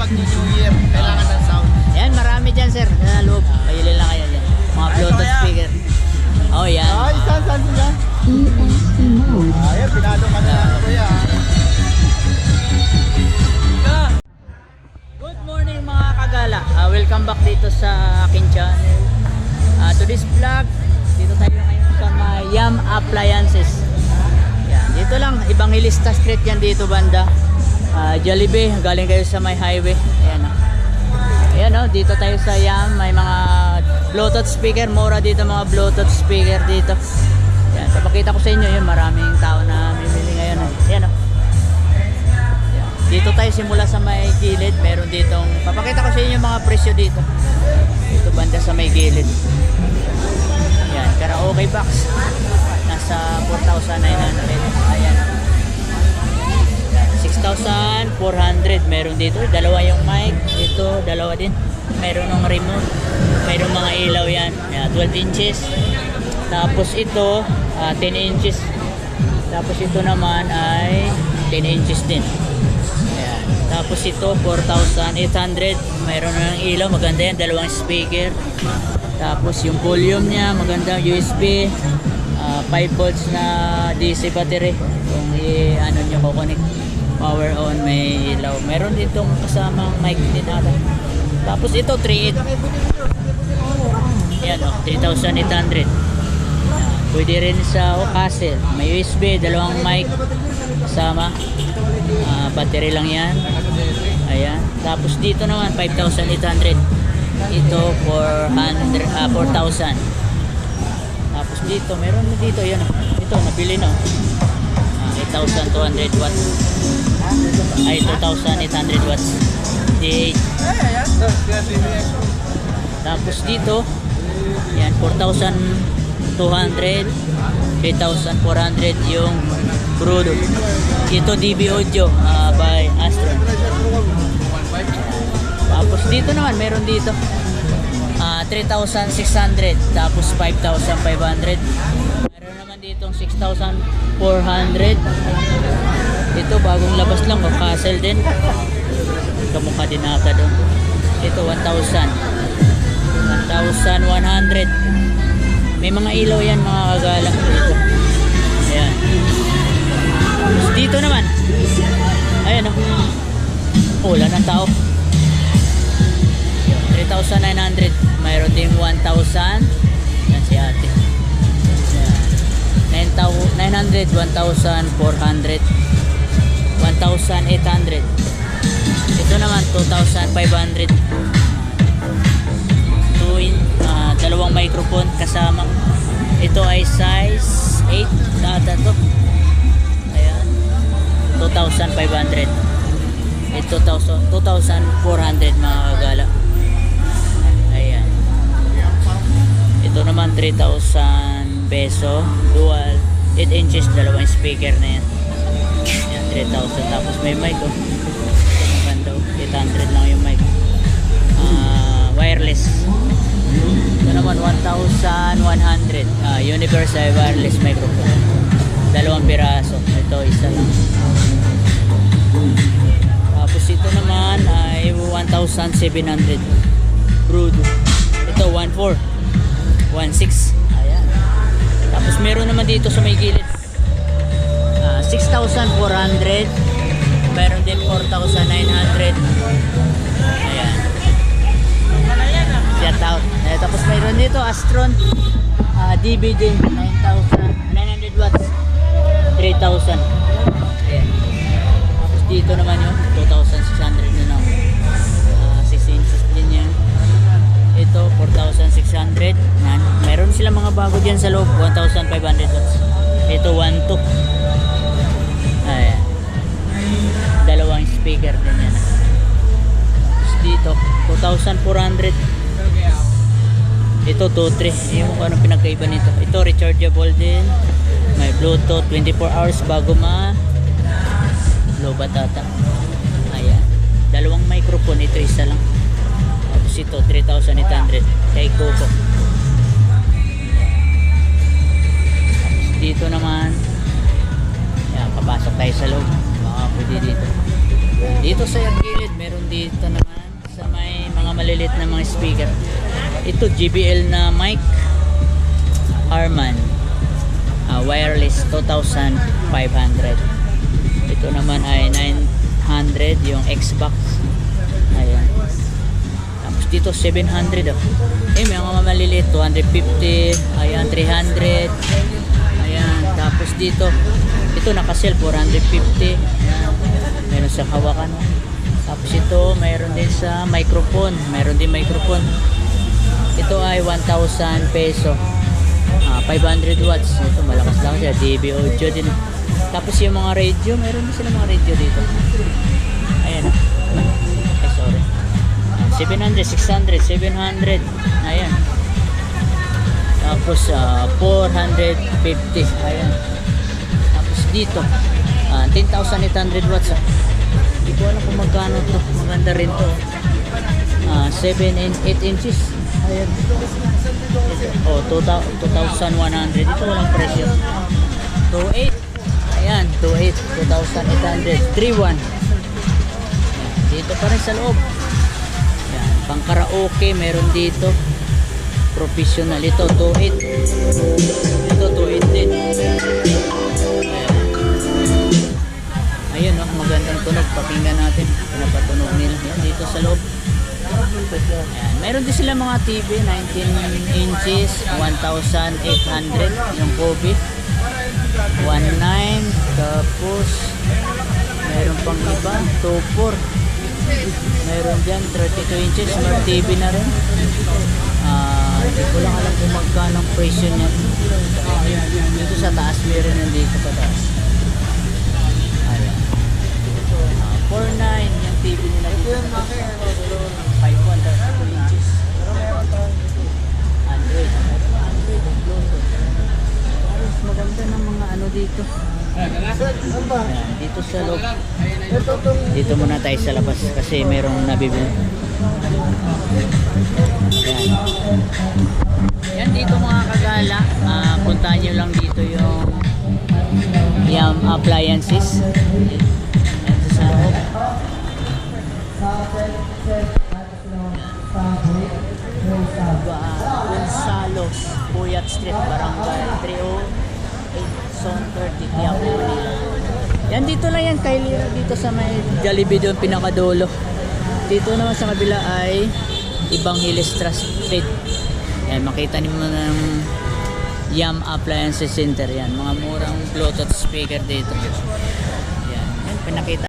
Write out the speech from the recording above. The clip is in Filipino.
pag New Year, kailangan ng sound. Yan, marami dyan sir. Sa loob. Pahili lang kayo dyan. Mga Bluetooth speaker. Oh, yan. Ay, saan sila? ESC mode. Ayan, pinalo ka na kuya. Good morning mga kagala. Welcome back dito sa akin channel. To this vlog, dito tayo ngayon sa Yam Appliances. Yan, dito lang, Evangelista Street yan dito banda. Jollibee, galing kayo sa may highway. Ayan o. Ayan o, dito tayo sa Yam. May mga Bluetooth speaker. Mura dito mga Bluetooth speaker dito. Ayan, papakita ko sa inyo yun. Maraming tao na mimili ngayon. Ayan o. Dito tayo simula sa may gilid. Meron ditong, papakita ko sa inyo mga presyo dito. Dito banda sa may gilid. Ayan, karaoke box. Nasa 4,900. Ayan. 6,400. Meron dito. Dalawa yung mic. Dito, dalawa din. Meron ng remote. Meron mga ilaw yan. Ayan, 12 inches. Tapos ito, 10 inches. Tapos ito naman ay 10 inches din. Ayan. Tapos ito, 4,800. Meron ng ilaw. Maganda yan. Dalawang speaker. Tapos yung volume niya. Maganda. USB. 5 volts na DC battery. Kung ano nyo kukunik. Power on, may ilaw. Meron ditong kasamang mic din ata. Tapos ito 3.8. Yan o, 3,800. Pwede rin sa castle. May USB, dalawang mic kasama. Battery lang yan. Ayan. Tapos dito naman 5,800. Ito 4,000. Tapos dito, meron na dito. Yan o. Ito, nabili na. 8,200 watts. Ay, 2,800 watts. D8. Tapos dito, yan, 4,200, 3,400 yung Brudo. Ito DB Audio by Astron. Tapos dito naman, meron dito 3,600. Tapos 5,500. Meron naman dito 6,400. Ito bagong labas lang o castle din. Kamukha din ata doon. Ito 1,000. 1,100. May mga ilaw yan mga kagala dito. Ayan. Tapos dito naman. Ayan o. Wala ng tao. 3,900. Mayroon din 1,000. Yan si ate. 900, 1,400, 1,800. Ito naman 2,500. Dalawang microphone kasama. Ito ay size 8 data to. Ayan. 2,500. Ito 2,400 mga kagala. Ayan. Ito naman 3,000 peso. Dual 8 inches, dalawang speaker na yan. Yan, 3,000. Tapos may mic oh. Maganda oh. 800 lang yung mic. Wireless. Ito naman 1,100. Universal wireless microphone. Dalawang piraso. Ito isa lang. Tapos ito naman ay 1,700. Brudo. Ito 1,400. 1,600. Tapos meron naman dito sa may gilid 6,400. Meron din 4,900. Ayan. Shout out. Tapos meron dito Astron DVD 9,900 watts. 3,000. Ayan. Tapos dito naman yung 2,600 na 6 inches din yan. Ito 4,600. Meron sila mga bago dyan sa loob. 1,500 watts. Ito 1,200. Ayan. Dalawang speaker din yan. Tapos dito 2,400. Ito 2,300. Yung kung anong pinagkaiba nito. Ito rechargeable din. May Bluetooth 24 hours bago low batata. Ayan. Dalawang microphone. Ito isa lang. Ito 3,800 kay Coco. Dito naman yan, papasok tayo sa loob. Baka pwede dito. Dito sa gilid, meron dito naman sa may mga malilit na mga speaker. Ito JBL na mic, Harman, wireless, 2,500. Ito naman ay 900 yung Xbox. Ayan. Tapos dito 700 oh. May mga maliliit 250, ayan 300. Ayan, tapos dito ito naka-sell 450. Ayan. Meron sa hawakan. Tapos ito mayroon din sa microphone, meron din microphone. Ito ay 1,000 peso. 500 watts. Ito malakas lang siya, DB audio din. Tapos yung mga radio, meron din sila mga radio dito. Ayan. Ay, sorry. 700, 600, 700. Ayan. Tapos 450. Ayan. Tapos dito 10,800 watts. Hindi ko alam kung magkano to. Maganda rin to. 7 and 8 inches. Ayan. Oh, 2,100. Ito walang presyo. 2,800. Ayan, 2,800. 2,800. 3,100. Dito pa rin sa loob. Ayan, pang karaoke meron dito. Professional ito, 2,800. Ito 2,800 din. Ayun, oh, magandang tunog. Pakinggan natin. Pinapatunog nila. Yan, dito sa loob. Ayan. Meron din sila mga TV, 19 inches, 1,800. Yung Kobe. 1,900. Tapos, meron pang iba, 2,400. Meron dyan, 32 inches. Smart TV na rin. Hindi ko lang alam kung magkano ang presyo niya. Dito sa taas, meron yan dito sa taas. 4,900 yung TV nila dito. 5,100 inches. Android. Maganda ng mga ano dito. Ayan, dito sa loob. Dito muna tayo sa labas kasi merong nabibili. Ayan. Yan dito mga kagala. Puntahan nyo lang dito yung Yam Appliances. Sa loob. Gonzalos, Puyat Street, Barangay 308, Zone 30, Quiapo, Manila. Yan dito lang yan, kay Lira, dito sa may Jollibee doon, pinakadulo. Dito naman sa kabila ay Evangelista Street. Yan, makita niyo ng Yam Appliances Center. Yan, mga murang Bluetooth speaker dito. Yan, pinakita.